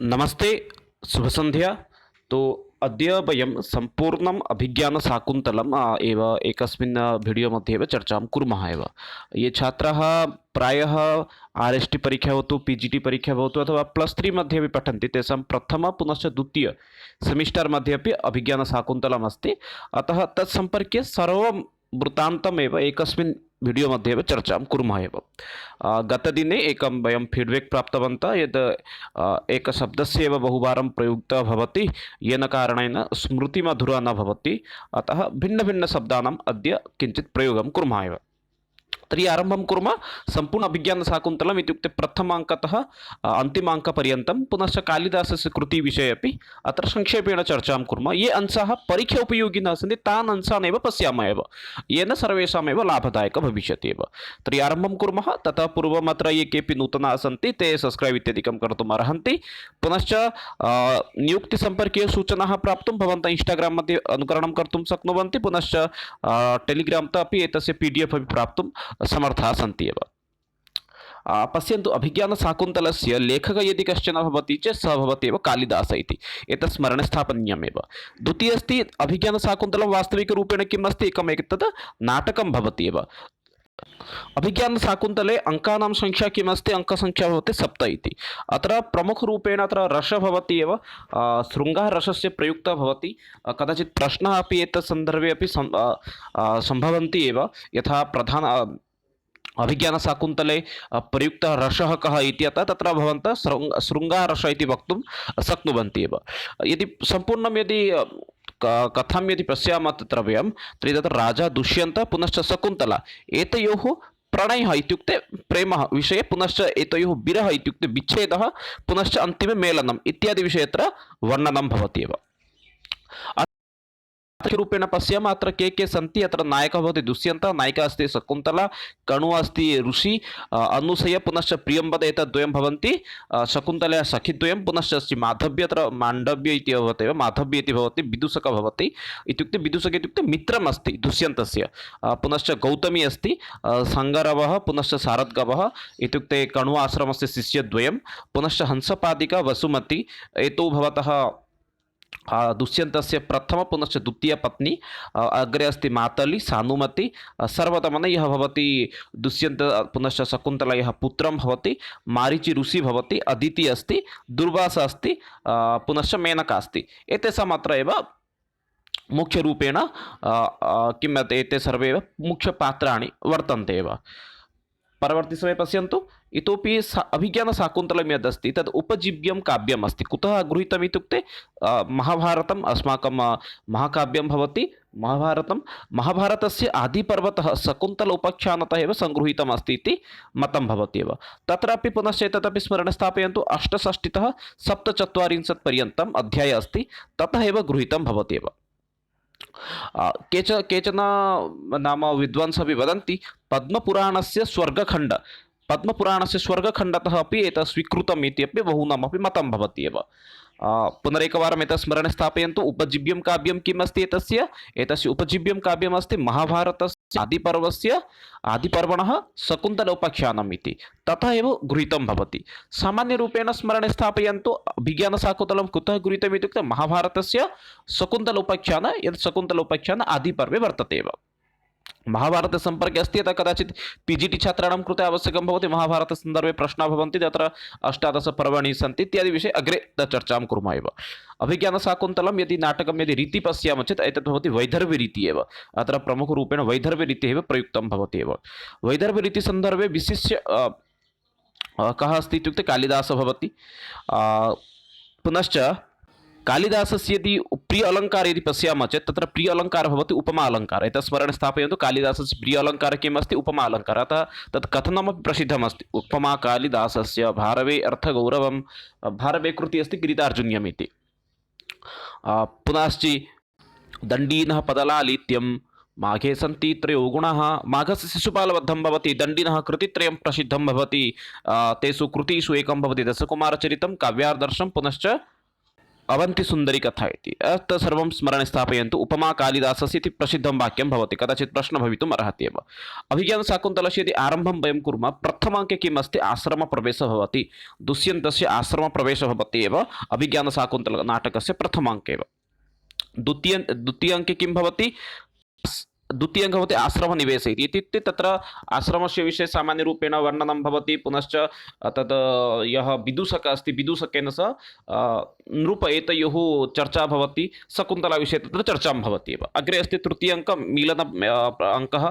नमस्ते, शुभसन्ध्या। तो अद्य वयं सम्पूर्णम् अभिज्ञानशाकुन्तलम् एव एकस्मिन् वीडियो मध्ये एव चर्चां कुर्मः एव। ये छात्राः प्रायः आर्.एस्.टि परीक्षा भवतु, पी.जि.टि परीक्षा भवतु अथवा +3 मध्ये अपि पठन्ति तेषां प्रथम पुनश्च द्वितीय सेमिस्टर् मध्ये अपि अभिज्ञानशाकुन्तलम् अस्ति। अतः तत्सम्पर्क्य सर्वं वृत्तान्तमेव एकस्मिन् वीडियो मध्ये एव चर्चां कुर्मः एव। गतदिने एकं वयं फीड्बेक् प्राप्तवन्तः यद् एकशब्दस्य एव बहुवारं प्रयुक्तः भवति, येन कारणेन स्मृतिमधुरा न भवति। अतः भिन्नभिन्नशब्दानाम् अद्य किञ्चित् प्रयोगं कुर्मः एव। तर्हि आरम्भं कुर्मः। सम्पूर्ण अभिज्ञानशाकुन्तलम् इत्युक्ते प्रथमाङ्कतः अन्तिमाङ्कपर्यन्तं पुनश्च कालिदासस्य कृतिविषये अपि अत्र संक्षेपेण चर्चां कुर्मः। ये अंशाः परीक्षा उपयोगिनः सन्ति तान् अंशान् एव पश्यामः एव, येन सर्वेषामेव लाभदायकः भविष्यति एव। तर्हि आरम्भं कुर्मः। ततः पूर्वम् अत्र ये केऽपि नूतनाः सन्ति ते सब्स्क्रैब् इत्यादिकं कर्तुम् अर्हन्ति। पुनश्च नियुक्तिसम्पर्कीय सूचनाः प्राप्तुं भवन्तः इन्स्टाग्रां मध्ये अनुकरणं कर्तुं शक्नुवन्ति। पुनश्च टेलिग्राम्तः अपि एतस्य PDF अपि प्राप्तुं समर्थाः सन्ति एव। पश्यन्तु, अभिज्ञानशाकुन्तलस्य लेखकः यदि कश्चन भवति चेत् सः भवति एव कालिदासः इति, एतत् स्मरणे स्थापनीयमेव। द्वितीयः अस्ति अभिज्ञानशाकुन्तलं वास्तविकरूपेण किम् अस्ति, एकम् एतत् नाटकं भवति एव। अभिज्ञानशाकुन्तले अङ्कानां संख्या किमस्ति, अङ्कसंख्या भवति 7 इति। अत्र प्रमुखरूपेण अत्र रसः भवति एव, शृङ्गाः रसस्य प्रयुक्तः भवति। कदाचित् प्रश्नाः अपि एतत् सन्दर्भे अपि सम्भवन्ति एव, यथा प्रधान अभिज्ञानशाकुन्तले प्रयुक्तः रसः कः इति, अतः तत्र भवन्तः शृङ्गारसः इति वक्तुं शक्नुवन्ति एव। यदि सम्पूर्णं यदि कथां यदि पश्यामः तत्र वयं, तर्हि तत्र राजा दुष्यन्तः पुनश्च शकुन्तला एतयोः प्रणयः इत्युक्ते प्रेमः विषये, पुनश्च एतयोः विरहः इत्युक्ते विच्छेदः, पुनश्च अन्तिमे मेलनम् इत्यादि विषये अत्र वर्णनं भवति एव। रूपेण पश्यामः अत्र के सन्ति। अत्र नायकः भवति दुष्यन्तः, नायिका अस्ति शकुन्तला, कणुः अस्ति ऋषि अनुसया, पुनश्च प्रियंवद, एतद्वयं भवन्ति। शकुन्तलया सखिद्वयं, पुनश्च अस्ति माधव्य, अत्र माण्डव्य इति भवति एव, माधव्य इति भवति, विदूषकः भवति इत्युक्ते विदूषक इत्युक्ते मित्रम् अस्ति दुष्यन्तस्य। पुनश्च गौतमी अस्ति, सङ्गरवः, पुनश्च शारद्गवः इत्युक्ते कणुः आश्रमस्य शिष्यद्वयं, पुनश्च हंसपादिका वसुमती, एतौ भवतः दुष्यन्तस्य प्रथम पुनश्च द्वितीय पत्नी। अग्रे अस्ति मातली, सानुमती, सर्वतमन यः भवति दुष्यन्त पुनश्च शकुन्तला यः पुत्रं भवति, मारीचि ऋषि भवति, अदिति अस्ति, दुर्वासा अस्ति, पुनश्च मेनका अस्ति। एतेषाम् अत्र एव मुख्यरूपेण किम् एते सर्वे एव मुख्यपात्राणि वर्तन्ते एव। परवर्ती समये पश्यन्तु, इतोपि अभिज्ञानशाकुन्तलं यदस्ति तद् उपजीव्यं काव्यम् अस्ति। कुतः गृहीतम् इत्युक्ते महाभारतम् अस्माकं महाकाव्यं भवति। महाभारतस्य आदिपर्वतः शकुन्तल उपाख्यानतः एव सङ्गृहीतम् अस्ति इति मतं भवति एव। तत्रापि पुनश्च एतदपि स्मरणे स्थापयन्तु, 68तः 47 पर्यन्तम् अध्यायः अस्ति, ततः एव गृहीतं भवति एव। केचन नाम विद्वांसः अपि वदन्ति पद्मपुराणस्य स्वर्गखण्डतः अपि एतत् स्वीकृतम् इति अपि बहूनामपि मतं भवति एव। पुनरेकवारम् एतत् स्मरणे स्थापयन्तु, उपजीव्यं काव्यं किम् अस्ति एतस्य उपजीव्यं काव्यमस्ति महाभारतस्य आदिपर्वणः शकुन्तल उपाख्यानम् इति, तथा एव गृहीतं भवति। सामान्यरूपेण स्मरणे स्थापयन्तु, अभिज्ञानशाकुन्तलं कुतः गृहीतम् इत्युक्ते महाभारतस्य शकुन्तल उपाख्यान, यत् शकुन्तल उपाख्यान आदिपर्वे वर्तते एव। महाभारतसम्पर्के अस्ति, यतः कदाचित् पी.जि.टि छात्राणां कृते आवश्यकं भवति, महाभारतसन्दर्भे प्रश्नाः भवन्ति, तत्र 18 पर्वाणि सन्ति इत्यादि विषये अग्रे चर्चां कुर्मः एव। अभिज्ञानशाकुन्तलं यदि नाटकं यदि रीतिः पश्यामः चेत् एतत् भवति वैदर्भीरीतिः एव। अत्र प्रमुखरूपेण वैदर्भीरीतिः एव प्रयुक्तं भवति एव। वैदर्भीरीतिसन्दर्भे विशिष्य कः अस्ति इत्युक्ते कालिदासः भवति। पुनश्च कालिदासस्य यदि प्रिय अलङ्कारः यदि पश्यामः चेत् तत्र प्रिय अलङ्कारः भवति उपमा अलङ्कारः। एतत् स्मरणे स्थापयन्तु, कालिदासस्य प्रिय अलङ्कारः किम् अस्ति, उपमा अलङ्कारः। अतः तत् कथनमपि प्रसिद्धमस्ति, उपमा कालिदासस्य भारवे अर्थगौरवं, भारवे कृतिः अस्ति गिरितार्जुन्यम् इति। पुनश्च दण्डीनः पदलालित्यं, माघे सन्ति त्रयो गुणाः, माघस्य शिशुपालबद्धं भवति, दण्डिनः कृतित्रयं प्रसिद्धं भवति, तेषु कृतिषु एकं भवति दशकुमारचरितं, काव्यादर्शं, पुनश्च अवन्ति सुन्दरी कथा इति तत्सर्वं स्मरणे स्थापयन्तु। उपमा कालिदासस्य इति प्रसिद्धं वाक्यं भवति, कदाचित् प्रश्नः भवितुम् अर्हति एव। अभिज्ञानशाकुन्तलस्य यदि आरम्भं वयं कुर्मः, प्रथमाङ्के किम् अस्ति, आश्रमप्रवेशः भवति। दुष्यन्तस्य आश्रमप्रवेशः भवति एव अभिज्ञानशाकुन्तलनाटकस्य प्रथमाङ्के एव। द्वितीयाङ्के किं भवति, द्वितीयं भवति आश्रमनिवेशः इति। इत्युक्ते तत्र आश्रमस्य विषये सामान्यरूपेण वर्णनं भवति, पुनश्च तद् यः विदूषकः अस्ति विदूषकेन सह नृप एतयोः चर्चा भवति, शकुन्तलाविषये तत्र चर्चां भवति एव। अग्रे अस्ति तृतीयाङ्कः मीलन अङ्कः।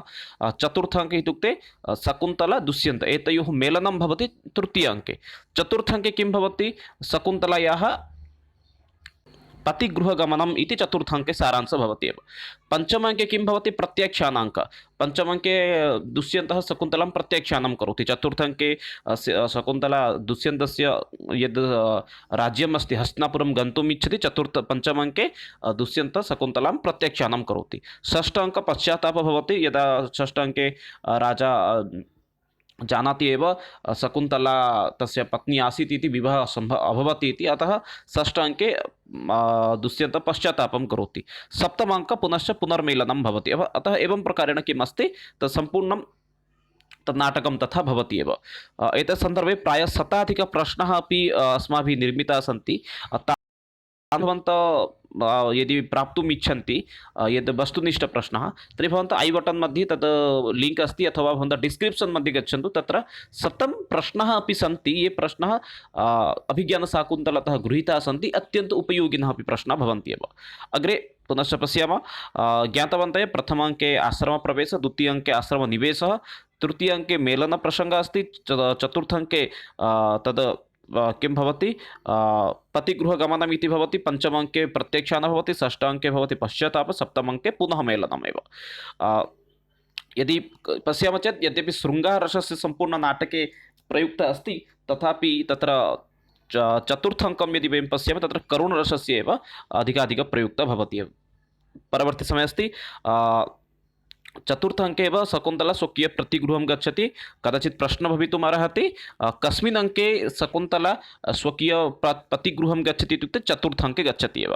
चतुर्थाङ्कः इत्युक्ते शकुन्तला दुष्यन्त एतयोः मेलनं भवति तृतीयाङ्के। चतुर्थाङ्के किं भवति, शकुन्तलायाः पतिगृहगमनम् इति चतुर्थाङ्के सारांशः भवति एव। पञ्चमाङ्के किं भवति, प्रत्याख्यानाङ्कः। पञ्चमाङ्के दुष्यन्तः शकुन्तलां प्रत्याख्यानं करोति। चतुर्थाङ्के शकुन्तला दुष्यन्तस्य यद् राज्यम् अस्ति हस्तिनापुरं गन्तुम् इच्छति। पञ्चमाङ्के दुष्यन्तः शकुन्तलां प्रत्याख्यानं करोति। षष्ठाङ्कः पश्चात्तापः भवति, यदा षष्ठाङ्के राजा जानाति एव शकुन्तला तस्य पत्नी आसीत् इति, विवाहः अभवत् इति, अतः षष्ठाङ्के दुष्यन्तः पश्चात्तापं करोति। सप्तमाङ्कः पुनश्च पुनर्मेलनं भवति एव। अतः एवं प्रकारेण किम् अस्ति, तत् सम्पूर्णं तत् नाटकं तथा भवति एव। एतत् सन्दर्भे प्रायः शताधिकप्रश्नाः अपि अस्माभिः निर्मिताः सन्ति। भवन्तः यदि प्राप्तुम् इच्छन्ति यद् वस्तुनिष्ठप्रश्नः, तर्हि भवन्तः ऐ बटन् मध्ये तद् लिङ्क् अस्ति, अथवा भवन्तः डिस्क्रिप्शन् मध्ये गच्छन्तु। तत्र 100 प्रश्नाः अपि सन्ति, ये प्रश्नाः अभिज्ञानशाकुन्तलतः गृहीताः सन्ति, अत्यन्त उपयोगिनः अपि प्रश्नाः भवन्ति एव। अग्रे पुनश्च पश्यामः। ज्ञातवन्तः प्रथमाङ्के आश्रमप्रवेशः, द्वितीयाङ्के आश्रमनिवेशः, तृतीयाङ्के मेलनप्रसङ्गः अस्ति, चतुर्थाङ्के तद् किं भवति, पतिगृहगमनम् इति भवति, पञ्चमाङ्के प्रत्याख्यानः भवति, षष्ठाङ्के भवति पश्चात्तापः, सप्तमाङ्के पुनः मेलनमेव। यदि पश्यामः चेत् यद्यपि शृङ्गाररसस्य सम्पूर्णनाटके प्रयुक्तः अस्ति, तथापि तत्र चतुर्थाङ्कं यदि वयं पश्यामः, तत्र करुणरसस्य एव अधिकाधिकप्रयुक्तः भवति एव। परवर्ती समये अस्ति चतुर्थाङ्के एव शकुन्तला स्वकीयप्रतिगृहं गच्छति। कदाचित् प्रश्नः भवितुम् अर्हति, कस्मिन् अङ्के शकुन्तला स्वकीयपतिगृहं गच्छति इत्युक्ते चतुर्थाङ्के गच्छति एव।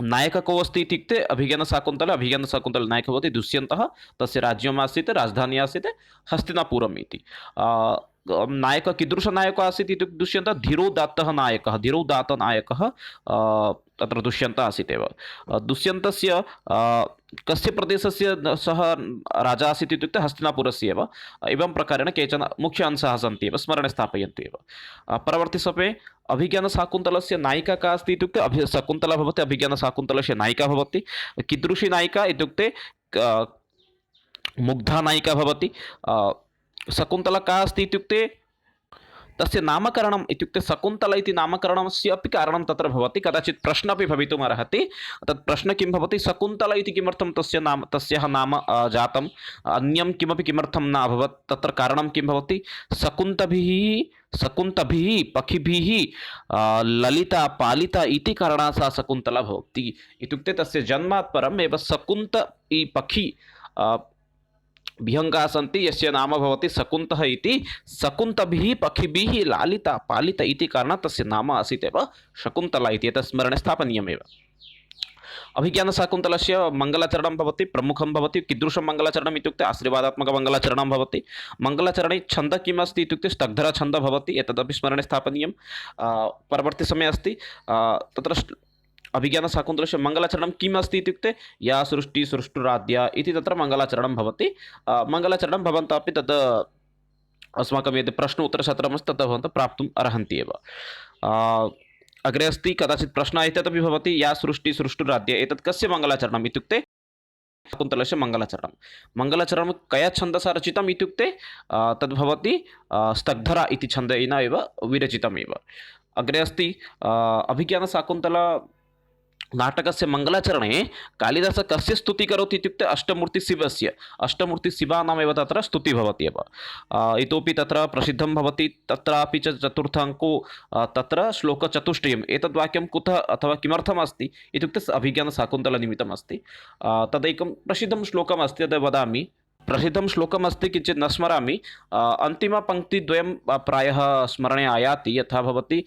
नायकः को अस्ति इत्युक्ते अभिज्ञानशाकुन्तला। अभिज्ञानशाकुन्तलनायकः भवति दुष्यन्तः, तस्य राज्यम् आसीत्, राजधानी आसीत् हस्तिनापुरम् इति। नायकः कीदृशनायकः आसीत् इत्युक्ते दुष्यन्तः धीरोदात्तः नायकः, धीरोदात्तनायकः तत्र दुष्यन्तः आसीत् एव। दुष्यन्तस्य कस्य प्रदेशस्य सः राजा आसीत् इत्युक्ते हस्तिनापुरस्य एव। एवं प्रकारेण केचन मुख्य अंशाः सन्ति एव, स्मरणे स्थापयन्तु एव। परवर्ती समये अभिज्ञानशाकुन्तलस्य नायिका का अस्ति इत्युक्ते शकुन्तला भवति, अभिज्ञानशाकुन्तलस्य नायिका भवति। कीदृशी नायिका इत्युक्ते मुग्धा नायिका भवति। शकुन्तला का अस्ति इत्युक्ते तस्य नामकरणम् इत्युक्ते शकुन्तला इति नामकरणस्य अपि कारणं तत्र भवति। कदाचित् प्रश्नः अपि भवितुम् अर्हति। तत् प्रश्नः किं भवति, शकुन्तला इति किमर्थं तस्याः नाम जातम्, अन्यं किमपि किमर्थं न अभवत्, तत्र कारणं किं भवति, शकुन्तभिः पखिभिः ललिता पालिता इति कारणात् सा शकुन्तला भवति। इत्युक्ते तस्य जन्मात् परम् एव शकुन्त पखि विहङ्गाः सन्ति, यस्य नाम भवति शकुन्तः इति। शकुन्तभिः पखिभिः लालिता पालिता इति कारणात् तस्य नाम आसीत् एव शकुन्तला इति। एतत् स्मरणे स्थापनीयमेव। अभिज्ञानशाकुन्तलस्य मङ्गलाचरणं भवति, प्रमुखं भवति। कीदृशं मङ्गलाचरणम् इत्युक्ते आशीर्वादात्मकमङ्गलाचरणं भवति। मङ्गलाचरणे छन्दः किम् अस्ति इत्युक्ते स्तग्धरछन्दः भवति, एतदपि स्मरणे स्थापनीयं। परवर्ती समये अस्ति तत्र अभिज्ञानशाकुन्तलस्य मङ्गलाचरणं किम् अस्ति इत्युक्ते या सृष्टिः सृष्टुराद्या इति तत्र मङ्गलाचरणं भवति। मङ्गलाचरणं भवन्तः अपि तद् अस्माकं यद् प्रश्नोत्तरसत्रम् अस्ति तत् भवन्तः प्राप्तुम् अर्हन्ति एव। अग्रे अस्ति कदाचित् प्रश्नः एतदपि भवति, या सृष्टिः सृष्टुराद्या, एतत् कस्य मङ्गलाचरणम् इत्युक्ते शकुन्तलस्य मङ्गलाचरणं। मङ्गलाचरणं कया छन्दसा रचितम् इत्युक्ते तद्भवति स्तग्धरा इति छन्देन एव विरचितमेव। अग्रे अस्ति अभिज्ञानशाकुन्तला नाटकस्य मङ्गलाचरणे कालिदासः कस्य स्तुतिः करोति इत्युक्ते अष्टमूर्तिशिवस्य। अष्टमूर्तिशिवानामेव तत्र स्तुतिः भवति एव। इतोपि तत्र प्रसिद्धं भवति, तत्रापि च चतुर्थाङ्को तत्र श्लोकचतुष्टयम्। एतद् वाक्यं कुतः अथवा किमर्थम् अस्ति इत्युक्ते अभिज्ञानशाकुन्तलनिमित्तम् अस्ति। तदैकं प्रसिद्धं श्लोकम् अस्ति, तद् वदामि। प्रसिद्धं श्लोकम् अस्ति, किञ्चित् न स्मरामि। अन्तिमपङ्क्तिद्वयं प्रायः स्मरणे आयाति, यथा भवति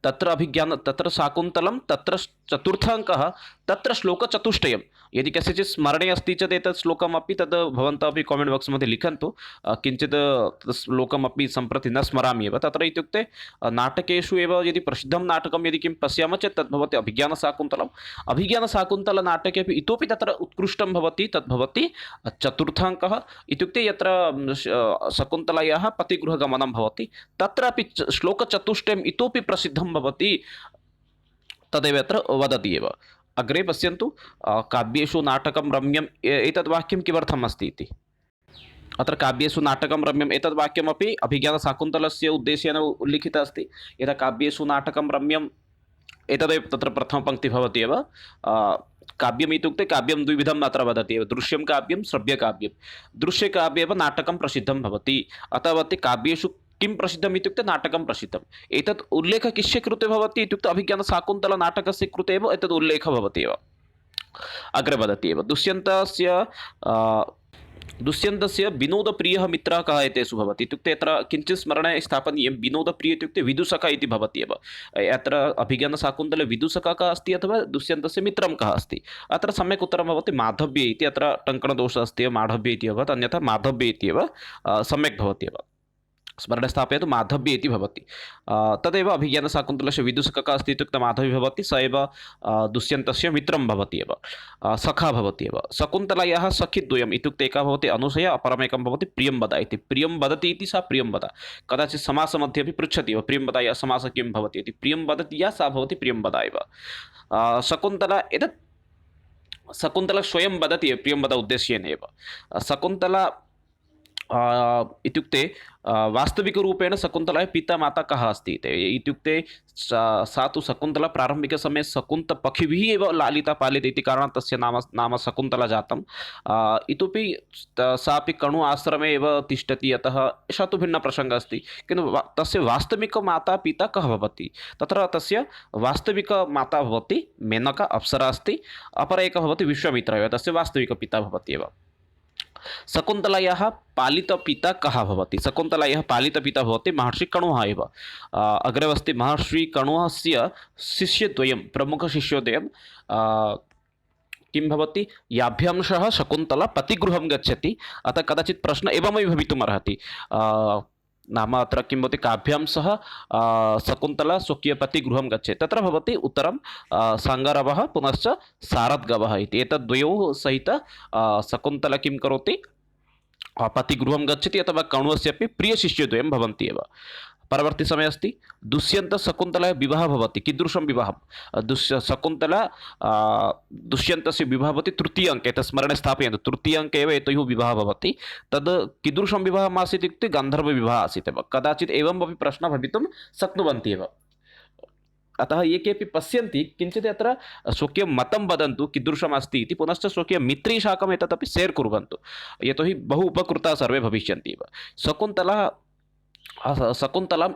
तत्र शाकुन्तलं तत्र चतुर्थाङ्कः तत्र श्लोकचतुष्टयं यदि कस्यचित् स्मरणे अस्ति चेत् एतत् श्लोकमपि तद् भवन्तः अपि कामेण्ट् बाक्स् मध्ये लिखन्तु किञ्चित् श्लोकमपि सम्प्रति न स्मरामि एव तत्र इत्युक्ते नाटकेषु एव यदि प्रसिद्धं नाटकं यदि किं पश्यामः चेत् तद् भवति अभिज्ञानशाकुन्तलम् अभिज्ञानशाकुन्तलनाटके अपि इतोपि तत्र उत्कृष्टं भवति तद् भवति चतुर्थाङ्कः इत्युक्ते यत्र शकुन्तलायाः पतिगृहगमनं भवति तत्रापि श्लोकचतुष्टयम् इतोपि प्रसिद्धं भवति तदेव अत्र वदति एव अग्रे पश्यन्तु काव्येषु नाटकं रम्यम् एतद् वाक्यं किमर्थम् अस्ति इति अत्र काव्येषु नाटकं रम्यम् एतद् वाक्यमपि अभिज्ञानशाकुन्तलस्य उद्देश्येन उल्लिखितम् अस्ति यदा काव्येषु नाटकं रम्यम् एतदेव तत्र प्रथमपङ्क्तिः भवति एव काव्यम् इत्युक्ते काव्यं द्विविधम् अत्र वदति एव दृश्यं काव्यं श्रव्यकाव्यं दृश्यकाव्ये एव नाटकं प्रसिद्धं भवति अतः भवति काव्येषु किं प्रसिद्धम् इत्युक्ते नाटकं प्रसिद्धम् एतत् उल्लेखः किस्य कृते भवति इत्युक्ते अभिज्ञानशाकुन्तलनाटकस्य कृते एव एतद् उल्लेखः भवति एव अग्रे वदति एव दुष्यन्तस्य विनोदप्रियः मित्रः कः एतेषु भवति इत्युक्ते अत्र किञ्चित् स्मरणे स्थापनीयं विनोदप्रियः इत्युक्ते विदूषकः इति भवति एव अत्र अभिज्ञानशाकुन्तले विदूषकः कः अस्ति अथवा दुष्यन्तस्य मित्रं कः अस्ति अत्र सम्यक् उत्तरं भवति माधव्ये इति अत्र टङ्कणदोषः अस्ति एव माधव्ये इति अभवत् अन्यथा माधव्ये इति एव सम्यक् भवति एव स्मरणे स्थापयतु माधव्ये इति भवति तदेव अभिज्ञानशाकुन्तलस्य विदूषकः कः अस्ति इत्युक्ते माधवी भवति स एव दुष्यन्तस्य मित्रं भवति एव सखा भवति एव शकुन्तलायाः सखीद्वयम् इत्युक्ते एकः भवति अनुसया अपरमेकं भवति प्रियंवदा इति प्रियं वदति इति सा प्रियंवदा कदाचित् समासमध्ये अपि पृच्छति एव प्रियंवदायाः समासः किं भवति इति प्रियं वदति या सा भवति प्रियंवदा एव शकुन्तला एतत् शकुन्तला स्वयं वदति प्रियंवदा उद्देश्येन एव शकुन्तला इत्युक्ते वास्तविकरूपेण शकुन्तलायाः पिता माता कः अस्ति इत्युक्ते सा तु शकुन्तला प्रारम्भिकसमये शकुन्तपक्षिभिः एव लालिता पालिता इति कारणात् तस्य नाम शकुन्तला जातम् इतोपि सापि कणु आश्रमे एव तिष्ठति अतः एषः तु भिन्नप्रसङ्गः अस्ति किन्तु तस्य वास्तविकमाता पिता कः भवति तत्र तस्य वास्तविकमाता भवति मेनका अप्सरा अस्ति अपर एकः भवति विश्वामित्रः एव तस्य वास्तविकपिता भवति एव शकुन्तलायाः पालितपिता कः भवति शकुन्तलायाः पालितपिता भवति महर्षि कण्वः एव अग्रे अस्ति महर्षि कण्वस्य शिष्यद्वयं प्रमुखशिष्यद्वयं किं भवति याभ्यां सह शकुन्तला पतिगृहं गच्छति अतः कदाचित् प्रश्नः एवमपि भवितुमर्हति नाम अत्र किं भवति काभ्यां सह शकुन्तला स्वकीयपतिगृहं गच्छति तत्र भवति उत्तरं साङ्गारवः पुनश्च सारद्गवः इति एतद्द्वयोः सहित शकुन्तला किं करोति पतिगृहं गच्छति अथवा कण्वस्यापि प्रियशिष्यद्वयं भवन्ति एव परवर्ती समय अस्ति दुष्यन्तशकुन्तलायाः विवाहः भवति कीदृशं विवाहं शकुन्तला दुष्यन्तस्य विवाहः भवति तृतीयाङ्के एतत् स्मरणे स्थापयन्तु तृतीयाङ्के एव एतयोः विवाहः भवति तद् कीदृशं विवाहम् आसीत् इत्युक्ते गान्धर्वविवाहः आसीत् एव कदाचित् एवमपि प्रश्नः भवितुं शक्नुवन्ति एव अतः ये केपि पश्यन्ति किञ्चित् अत्र स्वकीयं मतं वदन्तु कीदृशम् अस्ति इति पुनश्च स्वकीयमित्रैः साकम् एतदपि शेर् कुर्वन्तु यतोहि बहु उपकृताः सर्वे भविष्यन्ति एव शकुन्तलां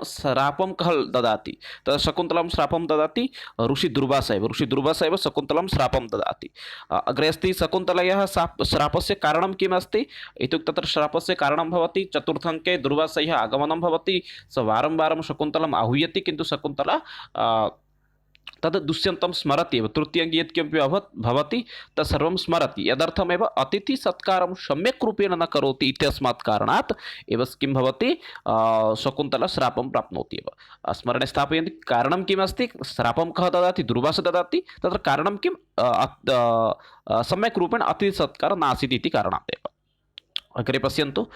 श्रापं कः ददाति तदा शकुन्तलां श्रापं ददाति ऋषिदुर्वासा एव शकुन्तलां श्रापं ददाति अग्रे अस्ति शकुन्तलायाः श्रापस्य कारणं किम् अस्ति इत्युक्ते तत्र श्रापस्य कारणं भवति चतुर्थाङ्के दुर्वासैः आगमनं भवति स वारं वारं शकुन्तलाम् आहूयति किन्तु शकुन्तला तद् दुष्यन्तं स्मरति एव तृतीयाङ्गे यत्किमपि भवति तत्सर्वं स्मरति यदर्थमेव अतिथिसत्कारं सम्यक् रूपेण न करोति इत्यस्मात् कारणात् एव किं भवति शकुन्तला श्रापं प्राप्नोति एव स्मरणे स्थापयन्ति कारणं किम् अस्ति श्रापं कः ददाति दुर्वासः ददाति तत्र कारणं किं सम्यक् रूपेण अतिथिसत्कारः नासीत् इति कारणात् एव अग्रे पश्यन्तु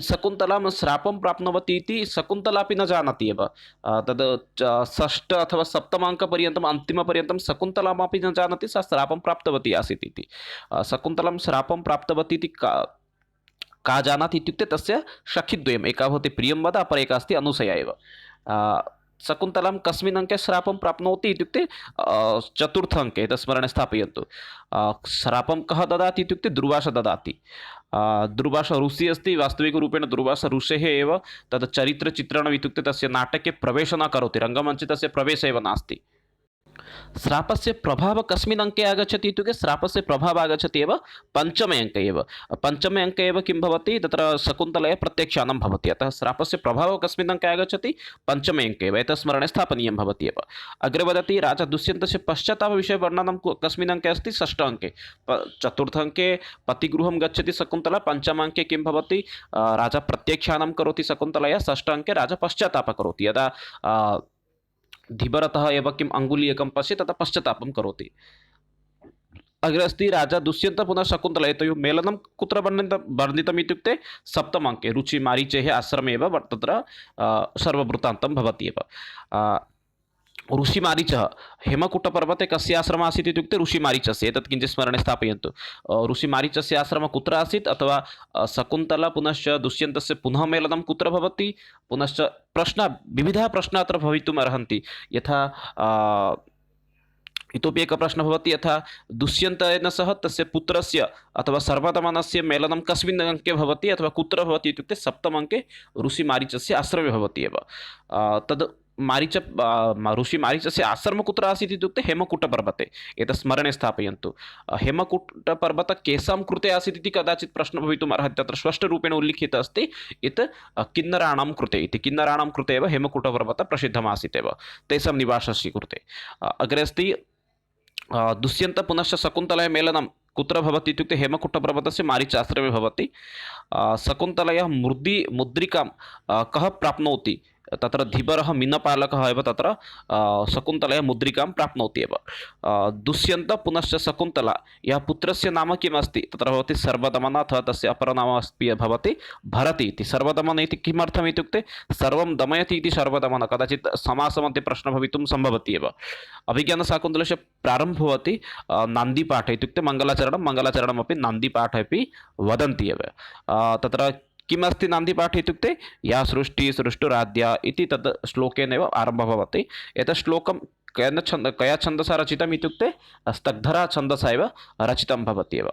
शकुन्तलां श्रापं प्राप्नवती इति शकुन्तलापि न जानाति एव तद् षष्ठ अथवा सप्तमाङ्कपर्यन्तम् अन्तिमपर्यन्तं शकुन्तलामपि न जानाति सा श्रापं प्राप्तवती आसीत् इति शकुन्तलां श्रापं प्राप्तवती इति का जानाति इत्युक्ते तस्य सखीद्वयम् एका भवति प्रियंवदा अपरा एका अस्ति अनुसया एव शकुन्तलां कस्मिन् अङ्के श्रापं प्राप्नोति इत्युक्ते चतुर्थ अङ्के तस्मरणे स्थापयन्तु श्रापं कः ददाति इत्युक्ते दुर्वासः ददाति दुर्वासः ऋषिः अस्ति वास्तविकरूपेण दुर्वासः ऋषेः एव तद् चरित्रचित्रणम् इत्युक्ते तस्य नाटके प्रवेशः न करोति रङ्गमञ्चे तस्य प्रवेशः एव नास्ति श्रापस्य प्रभावः कस्मिन् अङ्के आगच्छति इत्युक्ते श्रापस्य प्रभावः आगच्छति एव पञ्चमे अङ्के एव। पञ्चमे अङ्के एव किं भवति तत्र शकुन्तलया प्रत्यक्षानं भवति। अतः श्रापस्य प्रभावः कस्मिन् अङ्के आगच्छति पञ्चमे अङ्के एव। एतत् स्मरणे स्थापनीयं भवति एव। अग्रे वदति राजा दुष्यन्तस्य पश्चात्तापविषये वर्णनं कस्मिन् अङ्के अस्ति षष्ठ अङ्के। चतुर्थ अङ्के पतिगृहं गच्छति शकुन्तला, पञ्चम अङ्के किं भवति राजा प्रत्यक्षानं करोति शकुन्तलया, षष्ठ अङ्के राजा पश्चात्तापं करोति। यदा धीबरतः एव किम् अङ्गुलीयकं पश्यति ततः पश्चात्तापं करोति। अग्रे अस्ति राजा दुष्यन्तः पुनः शकुन्तला एतयोः मेलनं कुत्र वर्णितम् इत्युक्ते सप्तम अङ्के रुचिमारीचेः आश्रमे एव तत्र सर्ववृत्तान्तं भवति एव। ऋषिमारीचः हेमकूटपर्वते कस्य आश्रमः आसीत् इत्युक्ते ऋषिमारीचस्य। एतत् किञ्चित् स्मरणे स्थापयन्तु। ऋषिमारीचस्य आश्रमः कुत्र आसीत् अथवा शकुन्तला पुनश्च दुष्यन्तस्य पुनः मेलनं कुत्र भवति, पुनश्च प्रश्नः विविधाः प्रश्नाः अत्र भवितुम् अर्हन्ति। यथा इतोपि एकः प्रश्नः भवति, यथा दुष्यन्तेन सह तस्य पुत्रस्य अथवा सर्वदमनस्य मेलनं कस्मिन् अङ्के भवति अथवा कुत्र भवति इत्युक्ते सप्तम अङ्के ऋषिमारीचस्य आश्रमे भवति एव। तद् ऋषिमारीचस्य आश्रमः कुत्र आसीत् इत्युक्ते हेमकूटपर्वते। एतत् स्मरणे स्थापयन्तु। हेमकूटपर्वतः केषां कृते आसीत् इति कदाचित् प्रश्नः भवितुम् अर्हति। तत्र स्पष्टरूपेण उल्लिखितः अस्ति यत् किन्नराणां कृते इति। किन्नराणां कृते एव हेमकूटपर्वतः प्रसिद्धमासीत् एव, तेषां निवासस्य कृते। अग्रे अस्ति दुष्यन्तः पुनश्च शकुन्तलया मेलनं कुत्र भवति इत्युक्ते हेमकूटपर्वतस्य मारीचाश्रमे भवति। शकुन्तलया मुद्रिकां कः प्राप्नोति, तत्र धीबरः मीनपालकः एव तत्र शकुन्तलया मुद्रिकां प्राप्नोति एव। दुष्यन्तः पुनश्च शकुन्तला यः पुत्रस्य नाम किम् अस्ति तत्र भवति सर्वदमन, अथवा तस्य अपरनाम भवति भरति इति। सर्वदमन इति किमर्थम् इत्युक्ते सर्वं दमयति इति सर्वदमन। कदाचित् समासमध्ये प्रश्नः भवितुं सम्भवति एव। अभिज्ञानशाकुन्तलस्य प्रारम्भः भवति नान्दीपाठः इत्युक्ते मङ्गलाचरणमपि नान्दीपाठः अपि वदन्ति एव। तत्र किमस्ति नान्दीपाठः इत्युक्ते या सृष्टिः सृष्टुराद्या इति तद् श्लोकेनैव आरम्भः भवति। एतत् श्लोकं कया छन्दसा रचितम् इत्युक्ते स्तग्धरा छन्दसा एव रचितं भवति एव।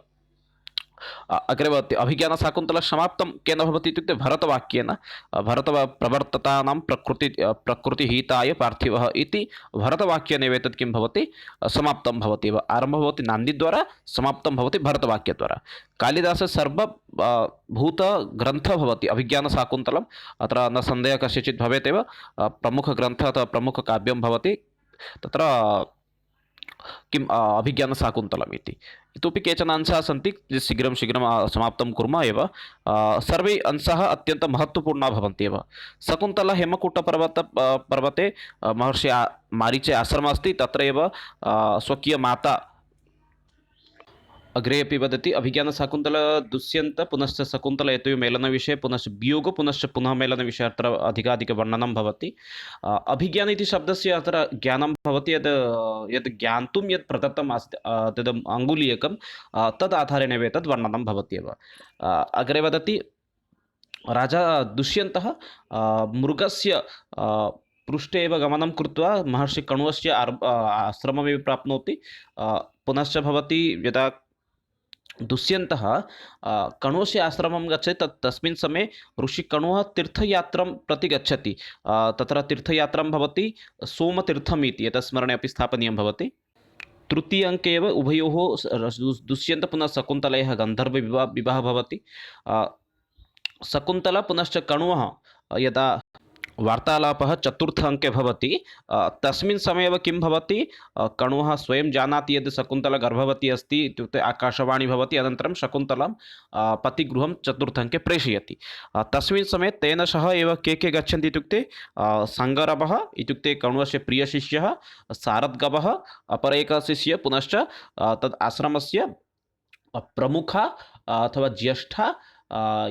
अग्रे भवति अभिज्ञानशाकुन्तलं समाप्तं केन भवति इत्युक्ते भरतवाक्येन। प्रवर्ततानां प्रकृतिहिताय पार्थिवः इति भरतवाक्येनैव एतत् किं भवति समाप्तं भवति एव। आरम्भः भवति नान्दीद्वारा, समाप्तं भवति भरतवाक्यद्वारा। कालिदासस्य सर्वभूतग्रन्थः भवति अभिज्ञानशाकुन्तलम्। अत्र न सन्देहः कस्यचित् भवेत् एव। प्रमुखग्रन्थः अथवा प्रमुखकाव्यं भवति तत्र किम् अभिज्ञानशाकुन्तलम् इति। इतोपि केचन अंशाः सन्ति शीघ्रं समाप्तं कुर्मः एव। सर्वे अंशाः अत्यन्तं महत्त्वपूर्णाः भवन्ति एव। शकुन्तला पर्वते महर्षि मारीचे आश्रमः अस्ति, तत्र एव स्वकीयमाता अग्रे अपि वदति अभिज्ञानशाकुन्तला दुष्यन्त पुनश्च शकुन्तला एतयोः मेलनविषये, पुनश्च वियोग पुनश्च पुनः मेलनविषये अत्र अधिकाधिकवर्णनं भवति। अभिज्ञान इति शब्दस्य अत्र ज्ञानं भवति, यद् ज्ञातुं यत् प्रदत्तम् अस्ति तद् अङ्गुलीयकं तद् आधारेणैव एतद् वर्णनं भवति एव। अग्रे वदति राजा दुष्यन्तः मृगस्य पृष्ठे एव गमनं कृत्वा महर्षि कण्वस्य आश्रममेव प्राप्नोति। पुनश्च भवति यदा दुष्यन्तः कण्वस्य आश्रमं गच्छति तस्मिन् समये ऋषिकण्वः तीर्थयात्रां प्रति गच्छति। तत्र तीर्थयात्रां भवति सोमतीर्थम् इति, एतत् स्मरणे अपि स्थापनीयं भवति। तृतीय अङ्के एव उभयोः दुष्यन्त पुनः शकुन्तलयोः गन्धर्वविवाहः भवति। शकुन्तला पुनश्च कण्वः यदा वार्तालापः चतुर्थ अङ्के भवति तस्मिन् समये एव किं भवति, कण्वः स्वयं जानाति यद् शकुन्तला गर्भवती अस्ति इत्युक्ते आकाशवाणी भवति। अनन्तरं शकुन्तलां पतिगृहं चतुर्थ अङ्के प्रेषयति। तस्मिन् समये तेन सह एव के गच्छन्ति इत्युक्ते सङ्गरवः इत्युक्ते कण्वस्य प्रियशिष्यः, शारद्गवः अपर एकः शिष्यः, पुनश्च तद् आश्रमस्य प्रमुखा अथवा ज्येष्ठा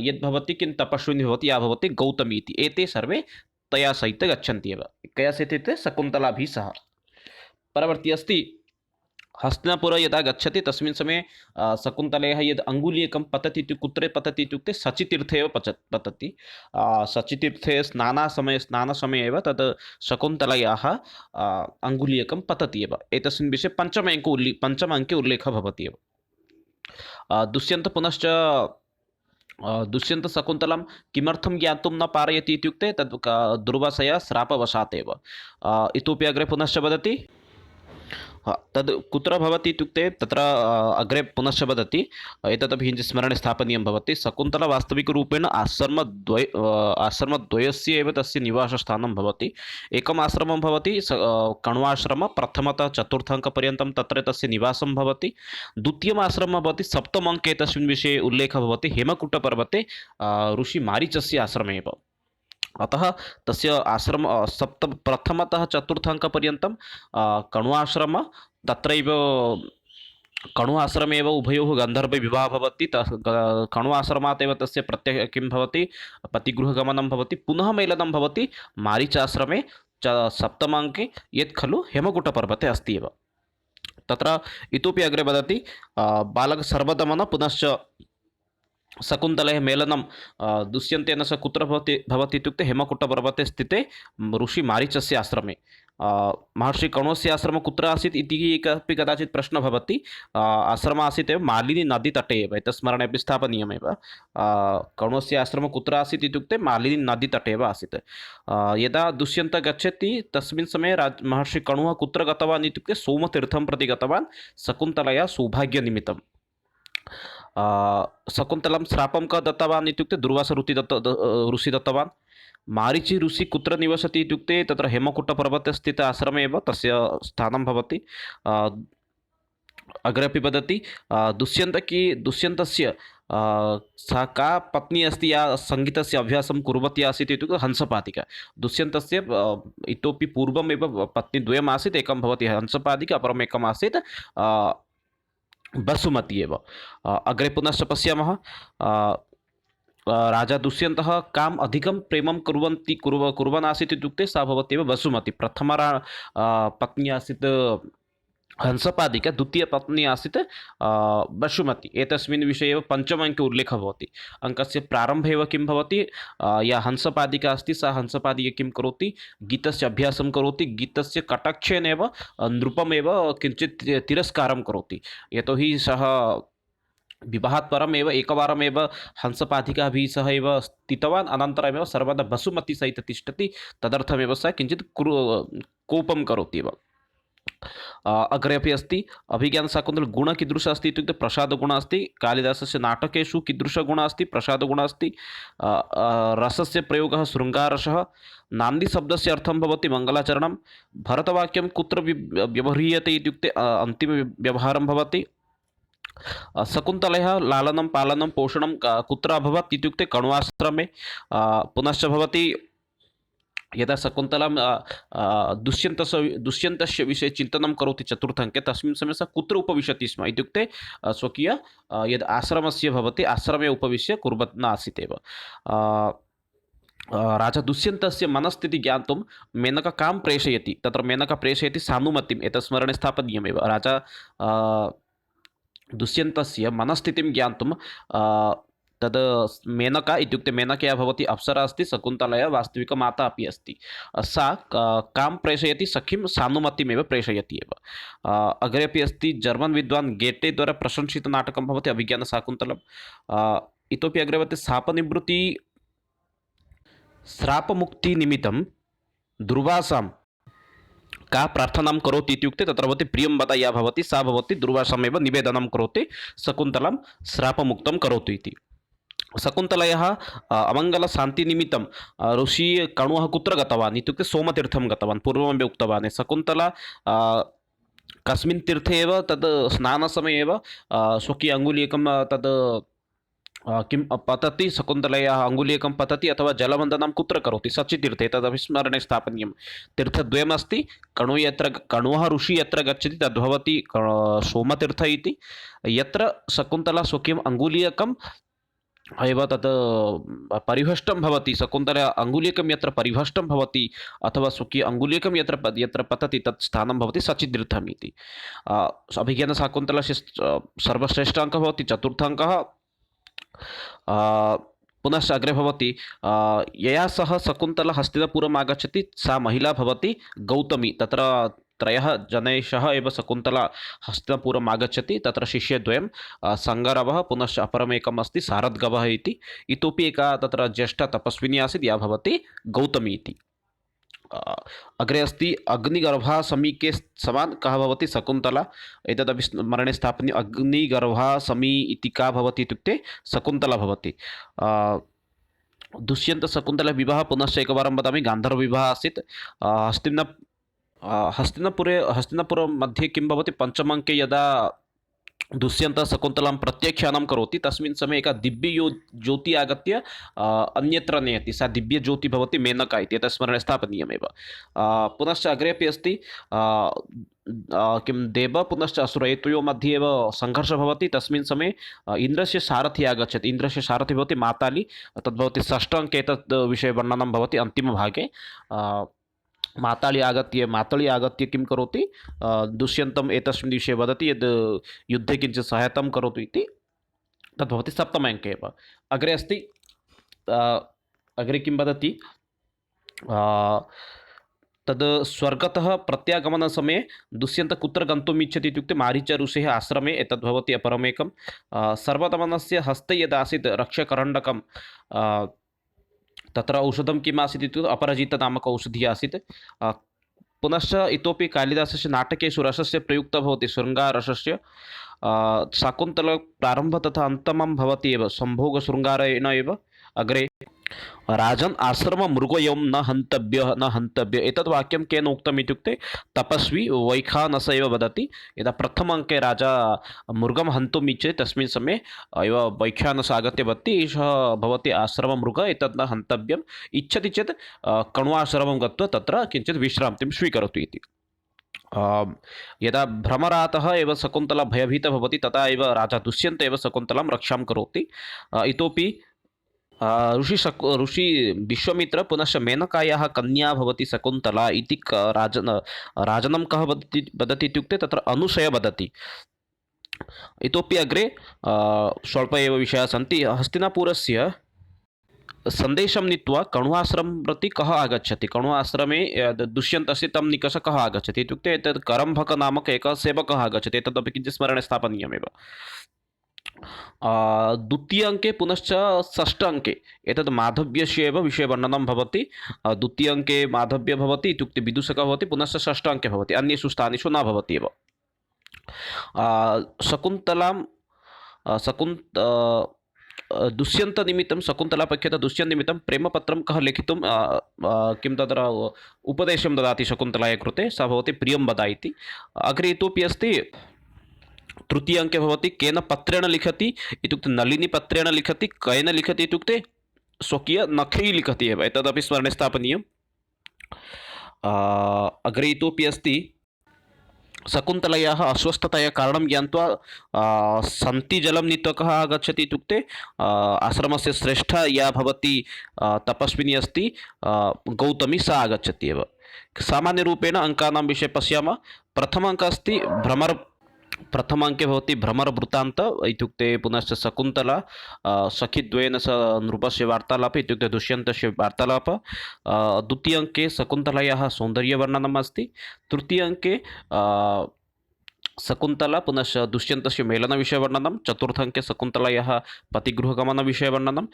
यद्भवति किं तपस्विनी भवति या भवति गौतमी इति। एते सर्वे तया सहित गच्छन्ति एव। कया सहित इत्युक्ते शकुन्तलाभिः सह। परवर्ती अस्ति हस्तिनापुर यदा गच्छति तस्मिन् समये शकुन्तलयाः यद् अङ्गुलीयकं पतति इत्युक्ते कुत्र पतति इत्युक्ते शचीतीर्थे एव पतति। शचीतीर्थे स्नानसमये एव तद् शकुन्तलयाः अङ्गुलीयकं पतति एव। एतस्मिन् विषये पञ्चम अङ्के उल्लेखः भवति एव। दुष्यन्त पुनश्च दुष्यन्तशकुन्तलां किमर्थं ज्ञातुं न पारयति इत्युक्ते तद् दुर्वासया श्रापवशात् एव। इतोपि अग्रे पुनश्च वदति तद् कुत्र भवति इत्युक्ते तत्र अग्रे पुनश्च वदति, एतदपि किञ्चित् स्मरणे स्थापनीयं भवति। शकुन्तला वास्तविकरूपेण आश्रमद्वयस्य एव तस्य निवासस्थानं भवति। एकम् आश्रमं भवति कण्वाश्रमः, प्रथमतः चतुर्थाङ्कपर्यन्तं तत्र तस्य निवासं भवति। द्वितीयम् आश्रमः भवति, सप्तम अङ्के तस्मिन् विषये उल्लेखः भवति, हेमकूटपर्वते ऋषिमारीचस्य आश्रमे एव। अतः तस्य प्रथमतः चतुर्थाङ्कपर्यन्तं कण्वाश्रमः, तत्रैव कण्वाश्रमे एव उभयोः गन्धर्वविवाहः भवति। कण्वाश्रमात् एव तस्य किं भवति, पतिगृहगमनं भवति, पुनः मेलनं भवति मारीचाश्रमे सप्तमाङ्के, यत् खलु हेमकूटपर्वते अस्ति एव। तत्र इतोपि अग्रे वदति, बालकसर्वदमन पुनश्च शकुन्तलया मेलनं दुष्यन्तेन सह कुत्र भवति इत्युक्ते हेमकूटपर्वते स्थिते ऋषिमारीचस्य आश्रमे। महर्षि कण्वस्य आश्रमः कुत्र आसीत् इति एकः कदाचित् प्रश्नः भवति। आश्रमः आसीत् एव मालिनी नदीतटे एव, एतत् स्मरणे अपि स्थापनीयमेव। कण्वस्य आश्रमः कुत्र आसीत् इत्युक्ते मालिनी नदीतटे एव आसीत्। यदा दुष्यन्तः गच्छति तस्मिन् समये महर्षि कण्वः कुत्र गतवान् इत्युक्ते सोमतीर्थं प्रति गतवान् शकुन्तलया सौभाग्यनिमित्तं। शकुन्तलां श्रापं कः दत्तवान् इत्युक्ते दुर्वास ऋषि दत्तवान्। मारीचि ऋषि कुत्र निवसति इत्युक्ते तत्र हेमकूटपर्वते स्थित आश्रमे एव तस्य स्थानं भवति। अग्रे अपि वदति, दुष्यन्तस्य सा का पत्नी अस्ति या सङ्गीतस्य अभ्यासं कुर्वती आसीत् इत्युक्ते हंसपादिका। दुष्यन्तस्य इतोपि पूर्वमेव पत्नीद्वयम् आसीत्, एकं भवति हंसपादिका, अपरम् एकम् आसीत् वसुमती एव। अग्रे पुनश्च पश्यामः, राजा दुष्यन्तः काम् अधिकं प्रेमं कुर्वन् आसीत् इत्युक्ते सा भवत्येव वसुमती। प्रथमा पत्नी आसीत् हंसपादिका, द्वितीयपत्नी आसीत् वसुमती। एतस्मिन् विषये एव पञ्चमाङ्के उल्लेखः भवति। अङ्कस्य प्रारम्भे एव किं भवति, या हंसपादिका अस्ति सा हंसपादिका किं करोति, गीतस्य अभ्यासं करोति। गीतस्य कटाक्षेन एव नृपमेव किञ्चित् तिरस्कारं करोति, यतोहि सः विवाहात् परमेव एकवारमेव हंसपादिकाभिः सह एव स्थितवान्, अनन्तरमेव सर्वदा वसुमतीसहितं तिष्ठति। तदर्थमेव सः किञ्चित् कोपं करोति एव। अग्रे अपि अस्ति, अभिज्ञानशाकुन्तलगुणः कीदृशः अस्ति इत्युक्ते प्रसादगुणः अस्ति। कालिदासस्य नाटकेषु कीदृशगुणः अस्ति, प्रसादगुणः अस्ति। रसस्य प्रयोगः शृङ्गाररसः। नान्दीशब्दस्य अर्थं भवति मङ्गलाचरणं। भरतवाक्यं कुत्र व्यवह्रियते इत्युक्ते अन्तिमव्यवहारं भवति। शकुन्तलया लालनं पालनं पोषणं कुत्र अभवत् इत्युक्ते कण्वाश्रमे। पुनश्च भवति, यदा शकुन्तलां दुष्यन्तस्य विषये चिन्तनं करोति चतुर्थाङ्के, तस्मिन् समये सा कुत्र उपविशति स्म इत्युक्ते स्वकीय यद् आश्रमस्य भवति आश्रमे उपविश्य कुर्वन् आसीत् एव। राजा दुष्यन्तस्य मनस्थितिं ज्ञातुं मेनका कां प्रेषयति, तत्र मेनका प्रेषयति सानुमतिम्। एतत् स्मरणे स्थापनीयमेव। राजा दुष्यन्तस्य मनस्थितिं ज्ञातुं तद् मेनका इत्युक्ते मेनकया भवति अप्सरा अस्ति, शकुन्तलया वास्तविकमाता अपि अस्ति। सा कां प्रेषयति, सखीं सानुमतिमेव प्रेषयति एव। अग्रे अपि अस्ति, जर्मन् विद्वान् गेटे द्वारा प्रशंसितनाटकं भवति अभिज्ञानशाकुन्तलम्। इतोपि अग्रे भवति, शापनिवृत्ति श्रापमुक्तिनिमित्तं दुर्वासां का प्रार्थनां करोति इत्युक्ते तत्र भवति प्रियं वद या भवति सा भवति दुर्वासामेव निवेदनं करोति शकुन्तलां श्रापमुक्तं करोतु इति। शकुन्तलयाः अमङ्गलशान्तिनिमित्तं ऋषि कण्वः कुत्र गतवान् इत्युक्ते सोमतीर्थं गतवान्, पूर्वमेव उक्तवान्। शकुन्तला कस्मिन् तीर्थे एव तद् स्नानसमये एव स्वकीय अङ्गुलीयकं तद् किं पतति, शकुन्तलयाः अङ्गुलीयकं पतति अथवा जलवन्दनं कुत्र करोति, शचीतीर्थे। तदपि स्मरणे स्थापनीयं। तीर्थद्वयमस्ति, कण्वः ऋषिः यत्र गच्छति तद्भवति सोमतीर्थ इति, यत्र शकुन्तला स्वकीयम् अङ्गुलीयकं एव तत् परिभ्रष्टं भवति। शकुन्तला अङ्गुलीयकं यत्र परिभ्रष्टं भवति अथवा स्वकीय अङ्गुलीयकं यत्र पतति तत् स्थानं भवति शचीतीर्थम् इति। अभिज्ञानशाकुन्तलस्य सर्वश्रेष्ठ अङ्कः भवति चतुर्थाङ्कः। पुनश्च अग्रे भवति, यया सह शकुन्तला हस्तिनापुरम् आगच्छति सा महिला भवति गौतमी। तत्र त्रयः जनैः एव शकुन्तला हस्तिनापुरम् आगच्छति। तत्र शिष्यद्वयं सङ्गरवः, पुनश्च अपरमेकम् अस्ति शारद्गवः इति। इतोपि एका तत्र ज्येष्ठा तपस्विनी आसीत् या भवति गौतमी इति। अग्रे अस्ति अग्निगर्भा समीके समान कः भवति शकुन्तला। एतदपि स्मरणे स्थापनीयम्। अग्निगर्भा समी इति का भवति इत्युक्ते शकुन्तला भवति। दुष्यन्तशकुन्तलविवाहः पुनश्च एकवारं वदामि गान्धर्वविवाहः आसीत्। हस्तिनापुरं मध्ये किं भवति पञ्चमाङ्के यदा दुष्यन्तः शकुन्तलां प्रत्याख्यानं करोति तस्मिन् समये एका ज्योतिः आगत्य अन्यत्र नयति। सा दिव्यज्योतिः भवति मेनका इति, एतत् स्मरणे स्थापनीयमेव। पुनश्च अग्रे अपि अस्ति किं देव पुनश्च असुर एतयोः मध्ये एव सङ्घर्षः भवति। तस्मिन् समये इन्द्रस्य सारथी आगच्छति। इन्द्रस्य सारथी भवति माताली। तद्भवति षष्ठाङ्के एतत् विषये वर्णनं भवति अन्तिमभागे। माताली आगत्य किं करोति दुष्यन्तम् एतस्मिन् विषये वदति यद् युद्धे किञ्चित् सहायतां करोतु इति। तद्भवति सप्तमाङ्के एव। अग्रे अस्ति अग्रे किं वदति तद् स्वर्गतः प्रत्यागमनसमये दुष्यन्तः कुत्र गन्तुम् इच्छति इत्युक्ते मारीच ऋषेः आश्रमे। एतद्भवति अपरमेकं। सर्वदमनस्य हस्ते यदासीत् रक्षकरण्डकं तत्र औषधं किम् आसीत् इत्युक्ते अपराजितनामक औषधिः आसीत्। पुनश्च इतोपि कालिदासस्य नाटकेषु रसस्य प्रयुक्तः भवति शृङ्गाररसस्य। शाकुन्तलं प्रारम्भः तथा अन्तिमं भवति एव सम्भोगशृङ्गारेण एव। अग्रे राजन् आश्रममृगयं न हन्तव्य। एतद् वाक्यं केन उक्तम् इत्युक्ते तपस्वी वैखानस एव वदति। यदा प्रथमाङ्के राजा मृगं हन्तुम् इच्छति तस्मिन् समये एव वैखानस आगत्य वदति एषः भवति आश्रममृगः, एतद् न हन्तव्यम्। इच्छति चेत् कण्वाश्रमं गत्वा तत्र किञ्चित् विश्रान्तिं स्वीकरोतु इति। यदा भ्रमरातः एव शकुन्तला भयभीता भवति तदा एव राजा दुष्यन्तः एव शकुन्तलां रक्षां करोति। इतोपि ऋषि विश्वामित्र पुनश्च मेनकायाः कन्या भवति शकुन्तला इति राजनं कः वदति इत्युक्ते तत्र अनुशय वदति। इतोपि अग्रे स्वल्प एव विषयाः सन्ति। हस्तिनापुरस्य सन्देशं नीत्वा कण्वाश्रमं प्रति कः आगच्छति। कण्वाश्रमे दुष्यन्तस्य तं निकष कः आगच्छति इत्युक्ते एतत् करम्भक नामक एकः सेवकः आगच्छति। एतदपि किञ्चित् स्मरणे स्थापनीयमेव। द्वितीयाङ्के पुनश्च षष्ठाङ्के एतद् माधव्यस्य एव विषयवर्णनं भवति। द्वितीयाङ्के माधव्य भवति इत्युक्ते विदूषकः भवति, पुनश्च षष्ठाङ्के भवति, अन्येषु स्थानेषु न भवति एव। दुष्यन्तनिमित्तं शकुन्तलापक्षतः दुष्यन्तनिमित्तं प्रेमपत्रं कः लिखितुं किं तत्र उपदेशं ददाति शकुन्तलायाः कृते, सा भवति प्रियं वद इति। अग्रे इतोपि अस्ति तृतीयाङ्के भवति केन पत्रेण लिखति इत्युक्ते नलिनीपत्रेण लिखति। केन लिखति इत्युक्ते स्वकीयनखैः लिखति एव, एतदपि स्मरणे स्थापनीयम्। अग्रे इतोपि अस्ति शकुन्तलायाः अस्वस्थतायाः कारणं ज्ञात्वा सन्तिजलं नीत्वा कः आगच्छति इत्युक्ते आश्रमस्य श्रेष्ठा या भवति तपस्विनी अस्ति गौतमी, सा आगच्छति एव। सामान्यरूपेण अङ्कानां विषये पश्यामः। प्रथमाङ्कः अस्ति प्रथमाङ्के भवति भ्रमरवृत्तान्तः इत्युक्ते पुनश्च शकुन्तला सखिद्वयेन सह नृपस्य वार्तालापः इत्युक्ते दुष्यन्तस्य वार्तालापः। द्वितीयाङ्के शकुन्तलायाः सौन्दर्यवर्णनम् अस्ति। तृतीयाङ्के शकुन्तला पुनश्च दुष्यन्तस्य मेलनविषयवर्णनं। चतुर्थाङ्के शकुन्तलायाः पतिगृहगमनविषयवर्णनं।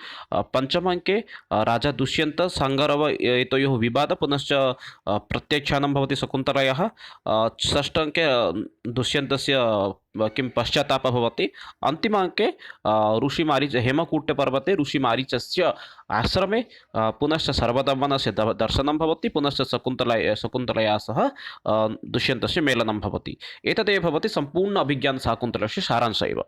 पञ्चमाङ्के राजा दुष्यन्तः साङ्गरव एतयोः विवादः पुनश्च प्रत्याख्यानं भवति शकुन्तलायाः। षष्ठाङ्के दुष्यन्तस्य किं पश्चात्तापः भवति। अन्तिमाङ्के हेमकूटपर्वते ऋषिमारीचस्य आश्रमे पुनश्च सर्वदमनस्य दर्शनं भवति, पुनश्च शकुन्तलया सह दुष्यन्तस्य मेलनं भवति। एतदेव भवति सम्पूर्ण अभिज्ञानशाकुन्तलस्य सारांशः एव।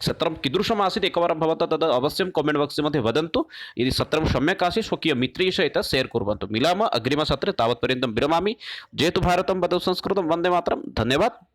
सत्रं कीदृशम् आसीत् एकवारं भवन्तः तद् अवश्यं कामेण्ट् बाक्स् मध्ये वदन्तु। यदि सत्रं सम्यक् आसीत् स्वकीयमित्रैः सह एतत् शेर् कुर्वन्तु। मिलामः अग्रिमसत्रे, तावत्पर्यन्तं विरमामि। जयतु भारतं, वदतु संस्कृतं, वन्दे मातरं। धन्यवादः।